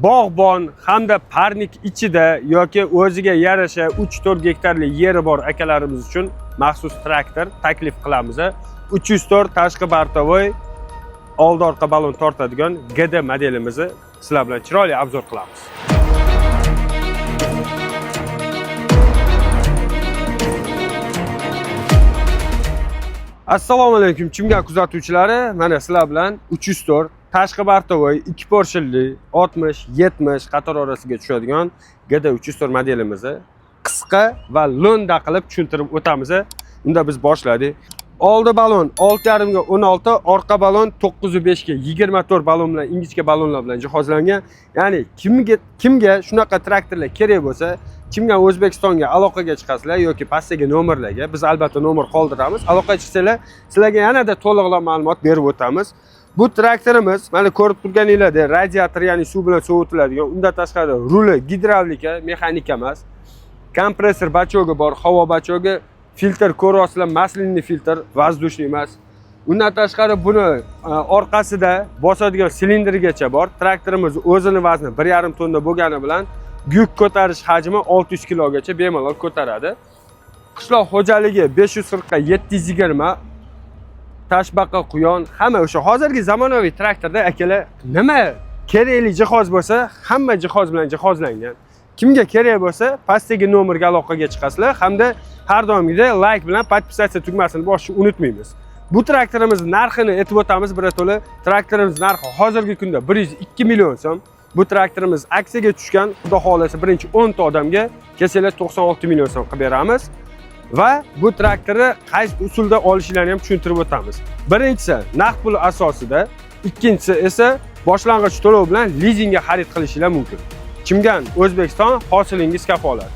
bog'bon hamda parnik ichida yoki o'ziga yarasha 3-4 gektarlik yeri bor akalarimiz uchun maxsus traktor taklif qilamiz. 304 tashqi bortovoy old orqa balon tortadigan GD modelimizni sizlar bilan chiroyli obzor qilamiz. Assalomu alaykum Chimgan kuzatuvchilari. Mana sizlar bilan 304 tashqi bortovoy 2 porshilli 60-70 qator orasiga tushadigan GD 304 modelimizni qisqa va lo'nda qilib tushuntirib o'tamiz. Unda biz boshladik. Oldi balon 6,5 ga 16, orqa balon 9.5 ga 24 balon bilan ingichka balonlar bilan jihozlangan. Ya'ni kimga shunaqa traktorlar kerak bo'lsa, Chimgan O'zbekistonga aloqaga chiqasizlar yoki pastdagi nomerlarga biz albatta nomer qoldiramiz. Aloqa chiqsanglar, sizlarga yanada to'liqroq ma'lumot berib o'tamiz. Bu traktorimiz mana ko'rib turganingizlardek radiator, ya'ni suv bilan sovitiladigan, undan tashqari ruli gidravlika, mexanika emas. Kompressor bachogi bor, havo bachogi, filtr ko'ryapsizlar, maslinli filtr, vozdушный emas. Undan tashqari buni orqasida bosadigan silindrgacha bor. Traktorimiz o'zini vazni 1,5 tonna bo'lgani bilan yuk ko'tarish hajmi 600 kilogacha bemalol ko'taradi. Qishloq xo'jaligi 540 ga 720, tashbaqa quyon, hamma o'sha hozirgi zamonaviy traktorda akalar nima kerakli jihoz bo'lsa, hamma jihoz bilan jihozlangan. Kimga kerak bo'lsa, pastdagi nomerga aloqaga chiqasizlar hamda har doimgidek like bilan podpisatsiya tugmasini bosishni unutmaymiz. Bu traktorimiz narxini aytib o'tamiz birato'la. Traktorimiz narxi hozirgi kunda 102 million so'm. Bu traktorimiz aksiyaga tushgan, xudo xolasa birinchi 10 ta odamga kelsalar 96 million so'm qilib beramiz. Va bu traktorni qaysi usulda olishlarini ham tushuntirib o'tamiz. Birinchisi naqd pul asosida, ikkinchisi esa boshlang'ich to'lov bilan lizingga xarid qilishingiz mumkin. Chimgan O'zbekiston, hosilingiz kafolat.